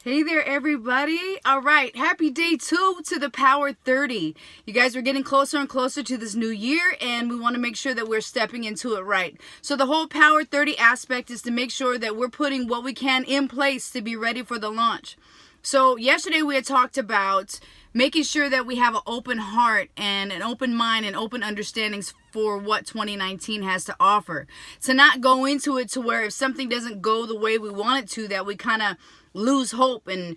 Hey there, everybody. All right, happy day 2 to the Power 30. You guys are getting closer and closer to this new year, and we want to make sure that we're stepping into it right. So the whole Power 30 aspect is to make sure that we're putting what we can in place to be ready for the launch. So yesterday we had talked about making sure that we have an open heart and an open mind and open understandings for what 2019 has to offer. To not go into it to where if something doesn't go the way we want it to, that we kind of lose hope and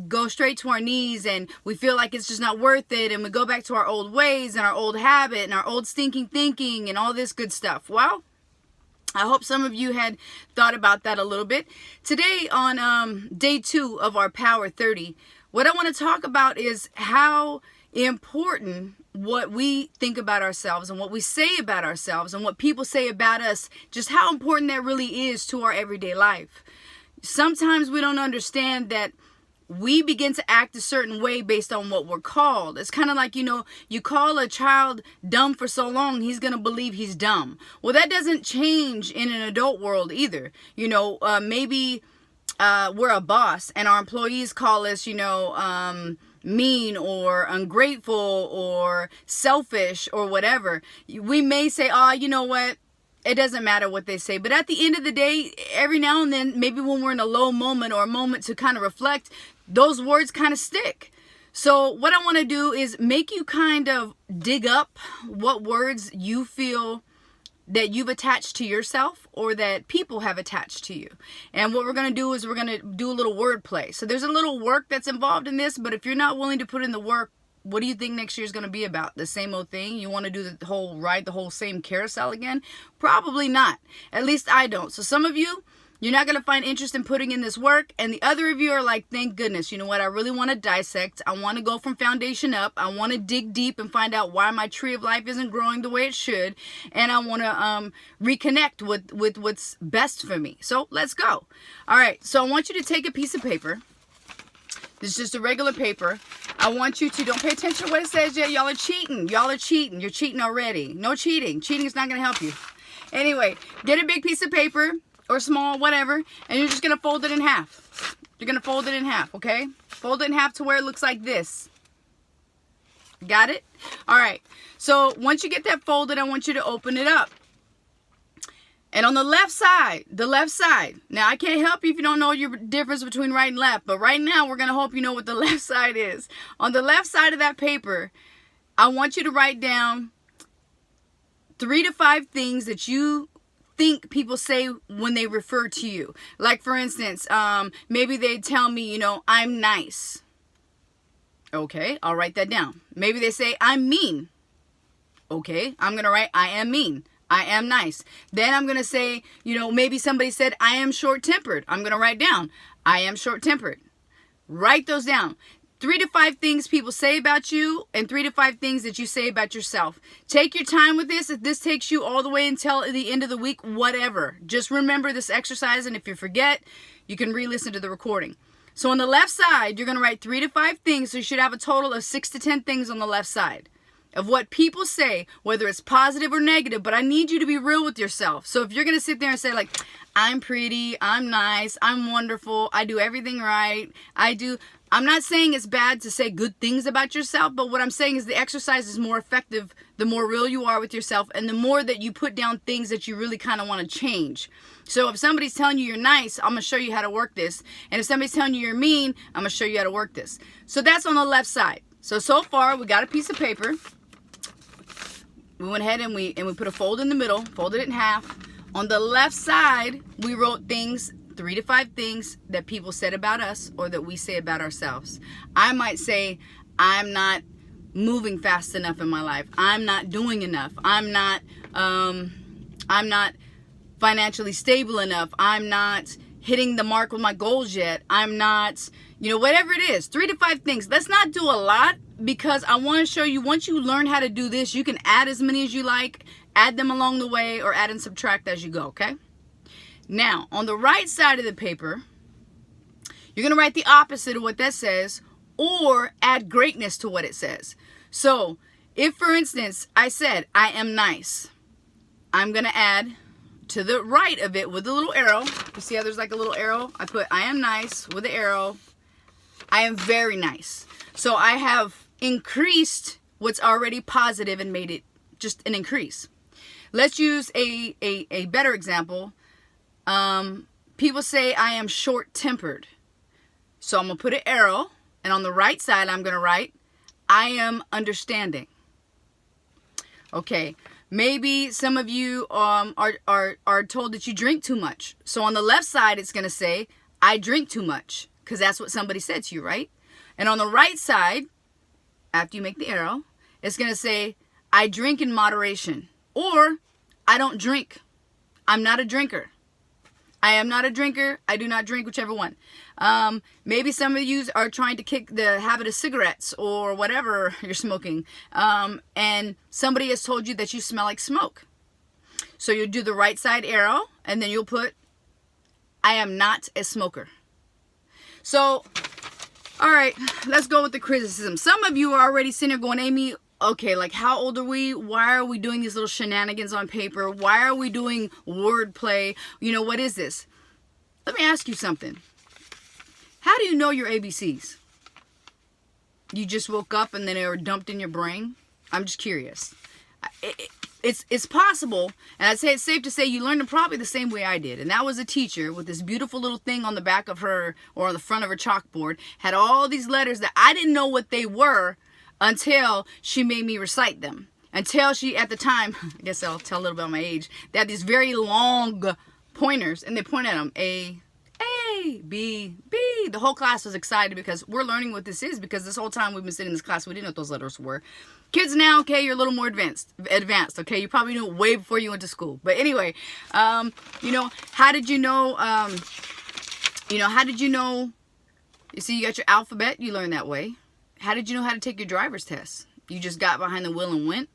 go straight to our knees and we feel like it's just not worth it, and we go back to our old ways and our old habit and our old stinking thinking and all this good stuff. Well, I hope some of you had thought about that a little bit. Today on day 2 of our Power 30, what I want to talk about is how important what we think about ourselves and what we say about ourselves and what people say about us, just how important that really is to our everyday life. Sometimes we don't understand that we begin to act a certain way based on what we're called. It's kind of like, you call a child dumb for so long, he's going to believe he's dumb. Well, that doesn't change in an adult world either. Maybe we're a boss and our employees call us, mean or ungrateful or selfish or whatever. We may say, you know what? It doesn't matter what they say. But at the end of the day, every now and then, maybe when we're in a low moment or a moment to kind of reflect, those words kind of stick. So what I want to do is make you kind of dig up what words you feel that you've attached to yourself or that people have attached to you. And what we're going to do is we're going to do a little word play. So there's a little work that's involved in this, but if you're not willing to put in the work, what do you think next year is going to be about? The same old thing? You want to do ride the whole same carousel again? Probably not. At least I don't. So some of you, you're not going to find interest in putting in this work. And the other of you are like, thank goodness. You know what? I really want to dissect. I want to go from foundation up. I want to dig deep and find out why my tree of life isn't growing the way it should. And I want to reconnect with what's best for me. So let's go. All right. So I want you to take a piece of paper. This is just a regular paper. I want you to, don't pay attention to what it says yet. Y'all are cheating. You're cheating already. No cheating. Cheating is not going to help you. Anyway, get a big piece of paper or small, whatever, and you're just going to fold it in half. You're going to fold it in half, okay? Fold it in half to where it looks like this. Got it? All right. So once you get that folded, I want you to open it up. And on the left side, now I can't help you if you don't know your difference between right and left, but right now we're going to hope you know what the left side is. On the left side of that paper, I want you to write down 3 to 5 things that you think people say when they refer to you. Like, for instance, maybe they tell me, I'm nice. Okay, I'll write that down. Maybe they say, I'm mean. Okay, I'm going to write, I am mean. I am nice. Then I'm going to say, maybe somebody said, I am short-tempered. I'm going to write down, I am short-tempered. Write those down. 3 to 5 things people say about you and 3 to 5 things that you say about yourself. Take your time with this. If this takes you all the way until the end of the week, whatever. Just remember this exercise, and if you forget, you can re-listen to the recording. So on the left side, you're going to write 3 to 5 things, so you should have a total of 6 to 10 things on the left side of what people say, whether it's positive or negative, but I need you to be real with yourself. So if you're going to sit there and say, like, I'm pretty, I'm nice, I'm wonderful, I do everything right, I'm not saying it's bad to say good things about yourself, but what I'm saying is the exercise is more effective the more real you are with yourself and the more that you put down things that you really kind of want to change. So if somebody's telling you you're nice, I'm going to show you how to work this. And if somebody's telling you you're mean, I'm going to show you how to work this. So that's on the left side. So far, we got a piece of paper. We went ahead and we put a fold in the middle, folded it in half. On the left side, we wrote 3 to 5 things that people said about us or that we say about ourselves. I might say, I'm not moving fast enough in my life. I'm not doing enough. I'm not financially stable enough. I'm not hitting the mark with my goals yet. I'm not, whatever it is, 3 to 5 things. Let's not do a lot, because I want to show you, once you learn how to do this, you can add as many as you like, add them along the way, or add and subtract as you go, okay? Now, on the right side of the paper, you're going to write the opposite of what that says, or add greatness to what it says. So, if, for instance, I said, I am nice, I'm going to add to the right of it with a little arrow. You see how there's like a little arrow? I put I am nice with the arrow. I am very nice. So I have increased what's already positive and made it just an increase. Let's use a better example. People say I am short-tempered. So I'm going to put an arrow, and on the right side I'm going to write I am understanding. Okay, maybe some of you are told that you drink too much. So on the left side it's going to say I drink too much, because that's what somebody said to you, right? And on the right side, after you make the arrow, it's going to say I drink in moderation, or I don't drink. I'm not a drinker. I am not a drinker. I do not drink, whichever one. Maybe some of you are trying to kick the habit of cigarettes or whatever you're smoking. And somebody has told you that you smell like smoke. So you'll do the right side arrow, and then you'll put I am not a smoker. So, all right, let's go with the criticism. Some of you are already sitting there going, Amy, okay, like how old are we? Why are we doing these little shenanigans on paper? Why are we doing wordplay? You know, what is this? Let me ask you something. How do you know your ABCs? You just woke up and then they were dumped in your brain? I'm just curious. It's possible, and I'd say it's safe to say you learned them probably the same way I did. And that was a teacher with this beautiful little thing on the back of her, or on the front of her chalkboard, had all these letters that I didn't know what they were until she made me recite them. Until she, at the time, I guess I'll tell a little bit about my age, they had these very long pointers, and they point at them, A, B, B. The whole class was excited because we're learning what this is, because this whole time we've been sitting in this class, we didn't know what those letters were. Kids now, okay, you're a little more advanced, okay? You probably knew it way before you went to school. But anyway, you know, how did you know, you see, you got your alphabet, you learned that way. How did you know how to take your driver's test? You just got behind the wheel and went?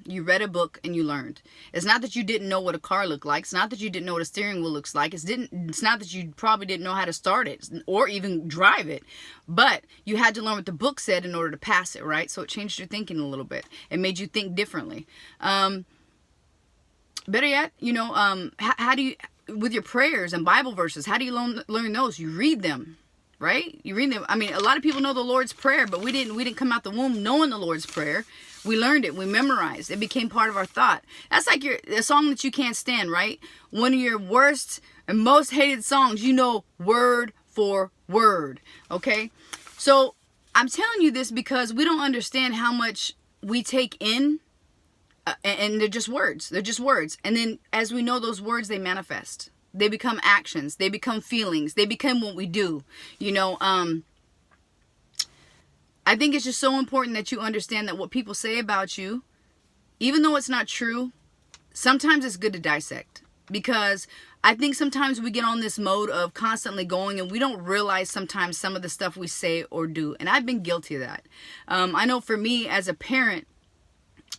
You read a book and you learned. It's not that you didn't know what a car looked like. It's not that you didn't know what a steering wheel looks like. It's not that you probably didn't know how to start it or even drive it. But you had to learn what the book said in order to pass it, right? So it changed your thinking a little bit. It made you think differently. Better yet, you know, how do you, with your prayers and Bible verses, how do you learn those? You read them. Right? You read them. I mean, a lot of people know the Lord's Prayer, but we didn't come out the womb knowing the Lord's Prayer. We learned it. We memorized. It became part of our thought. That's like a song that you can't stand, right? One of your worst and most hated songs, you know, word for word. Okay? So I'm telling you this because we don't understand how much we take in, and they're just words. They're just words. And then as we know those words, they manifest. They become actions. They become feelings. They become what we do. You know, I think it's just so important that you understand that what people say about you, even though it's not true, sometimes it's good to dissect. Because I think sometimes we get on this mode of constantly going and we don't realize sometimes some of the stuff we say or do. And I've been guilty of that. I know for me as a parent,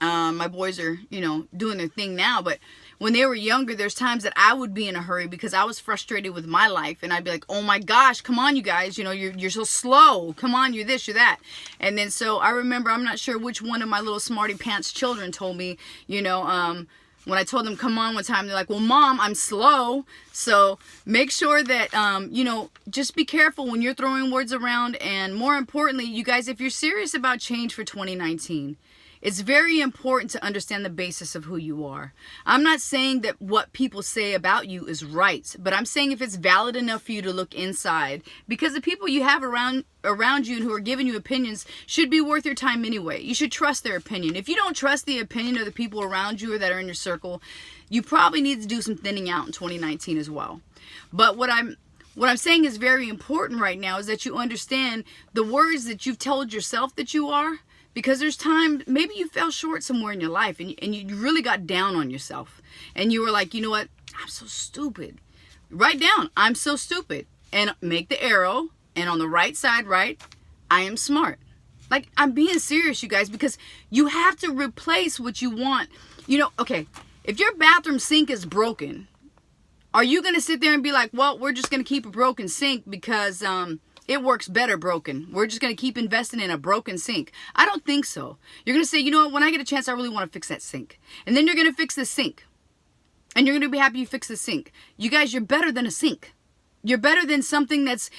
my boys are, you know, doing their thing now, but when they were younger, there's times that I would be in a hurry because I was frustrated with my life. And I'd be like, oh my gosh, come on, you guys. You know, you're so slow. Come on, you're this, you're that. And then so I remember, I'm not sure which one of my little smarty pants children told me, you know, when I told them, come on one time, they're like, well, Mom, I'm slow. So make sure that, you know, just be careful when you're throwing words around. And more importantly, you guys, if you're serious about change for 2019, it's very important to understand the basis of who you are. I'm not saying that what people say about you is right, but I'm saying if it's valid enough for you to look inside, because the people you have around you and who are giving you opinions should be worth your time anyway. You should trust their opinion. If you don't trust the opinion of the people around you or that are in your circle, you probably need to do some thinning out in 2019 as well. But what I'm saying is very important right now is that you understand the words that you've told yourself that you are. Because there's time, maybe you fell short somewhere in your life and you really got down on yourself. And you were like, you know what? I'm so stupid. Write down, I'm so stupid. And make the arrow. And on the right side, write, I am smart. Like, I'm being serious, you guys, because you have to replace what you want. You know, okay, if your bathroom sink is broken, are you going to sit there and be like, well, we're just going to keep a broken sink because it works better broken. We're just going to keep investing in a broken sink. I don't think so. You're going to say, you know what, when I get a chance, I really want to fix that sink. And then you're going to fix the sink. And you're going to be happy you fixed the sink. You guys, you're better than a sink. You're better than something that's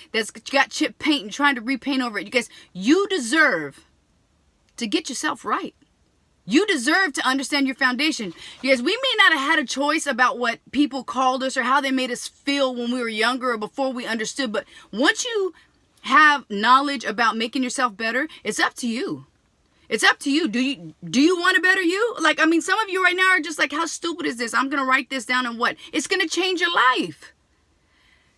got chip paint and trying to repaint over it. You guys, you deserve to get yourself right. You deserve to understand your foundation. You guys, we may not have had a choice about what people called us or how they made us feel when we were younger or before we understood. But once you have knowledge about making yourself better, it's up to you. It's up to you. Do you want a better you? Like, I mean, some of you right now are just like, how stupid is this? I'm going to write this down and what? It's going to change your life.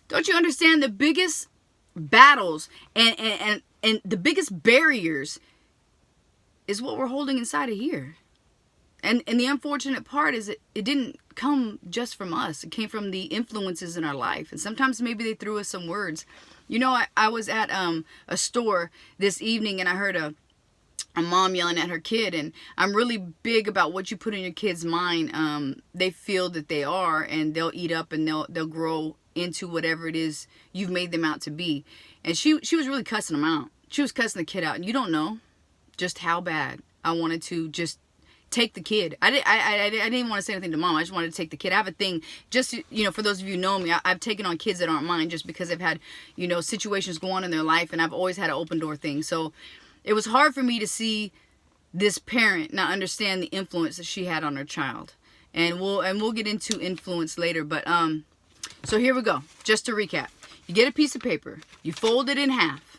Don't you understand the biggest battles and the biggest barriers is what we're holding inside of here. And the unfortunate part is it didn't come just from us. It came from the influences in our life. And sometimes maybe they threw us some words. You know, I was at a store this evening and I heard a mom yelling at her kid, and I'm really big about what you put in your kid's mind. They feel that they are, and they'll eat up and they'll grow into whatever it is you've made them out to be. And she was really cussing them out. She was cussing the kid out, and you don't know just how bad I wanted to just take the kid. I didn't want to say anything to mom. I just wanted to take the kid. I have a thing, just, you know, for those of you who know me, I've taken on kids that aren't mine just because I've had, you know, situations go on in their life, and I've always had an open door thing. So it was hard for me to see this parent not understand the influence that she had on her child. And we'll get into influence later, but so here we go. Just to recap. You get a piece of paper, you fold it in half.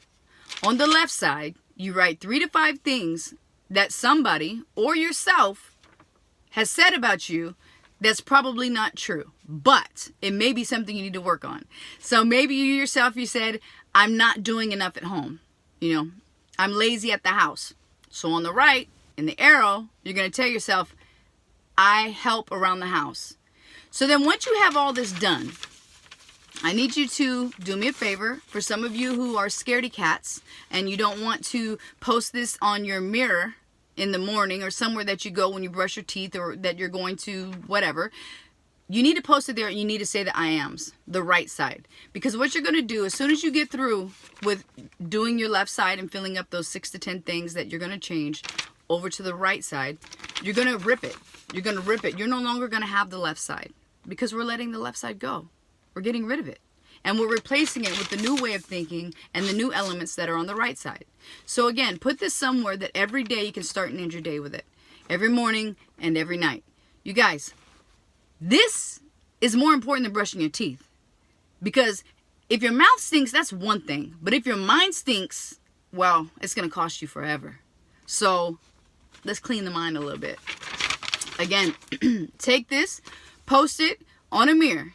On the left side, you write 3 to 5 things that somebody or yourself has said about you that's probably not true, but it may be something you need to work on. So maybe you yourself, you said, I'm not doing enough at home. You know, I'm lazy at the house. So on the right, in the arrow, you're going to tell yourself, I help around the house. So then once you have all this done, I need you to do me a favor. For some of you who are scaredy cats and you don't want to post this on your mirror in the morning or somewhere that you go when you brush your teeth or that you're going to whatever, you need to post it there, and you need to say the I ams, the right side. Because what you're going to do, as soon as you get through with doing your left side and filling up those 6 to 10 things that you're going to change over to the right side, you're going to rip it. You're going to rip it. You're no longer going to have the left side because we're letting the left side go. We're getting rid of it. And we're replacing it with the new way of thinking and the new elements that are on the right side. So again, put this somewhere that every day you can start and end your day with it. Every morning and every night. You guys, this is more important than brushing your teeth. Because if your mouth stinks, that's one thing. But if your mind stinks, well, it's going to cost you forever. So let's clean the mind a little bit. Again, take this, post it on a mirror.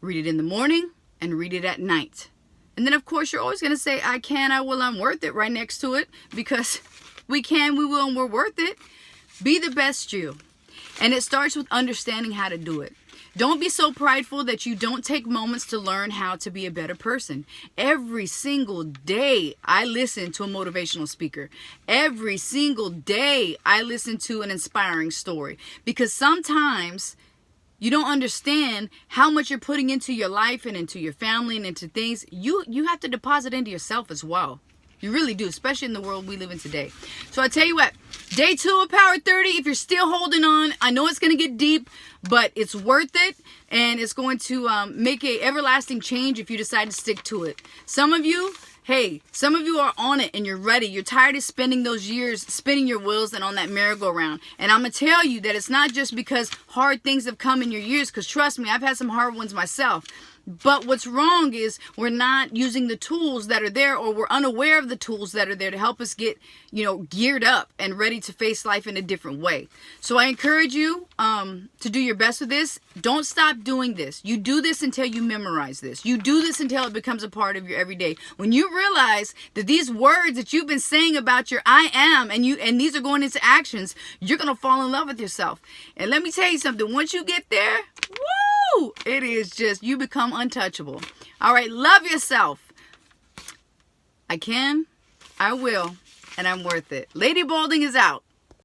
Read it in the morning and read it at night. And then, of course, you're always going to say, I can, I will, I'm worth it right next to it. Because we can, we will, and we're worth it. Be the best you. And it starts with understanding how to do it. Don't be so prideful that you don't take moments to learn how to be a better person. Every single day, I listen to a motivational speaker. Every single day, I listen to an inspiring story. Because sometimes you don't understand how much you're putting into your life and into your family and into things. You have to deposit into yourself as well. You really do, especially in the world we live in today. So I tell you what, day 2 of Power 30, if you're still holding on, I know it's going to get deep, but it's worth it. And it's going to make a everlasting change if you decide to stick to it. Some of you are on it and you're ready. You're tired of spending those years spinning your wheels and on that merry-go-round. And I'm going to tell you that it's not just because hard things have come in your years, because trust me, I've had some hard ones myself. But what's wrong is we're not using the tools that are there, or we're unaware of the tools that are there to help us get, geared up and ready to face life in a different way. So I encourage you to do your best with this. Don't stop doing this. You do this until you memorize this. You do this until it becomes a part of your everyday. When you realize that these words that you've been saying about your I am and these are going into actions, you're going to fall in love with yourself. And let me tell you something. Once you get there, woo! It is just, you become untouchable. All right, love yourself. I can, I will, and I'm worth it. Lady Balding is out.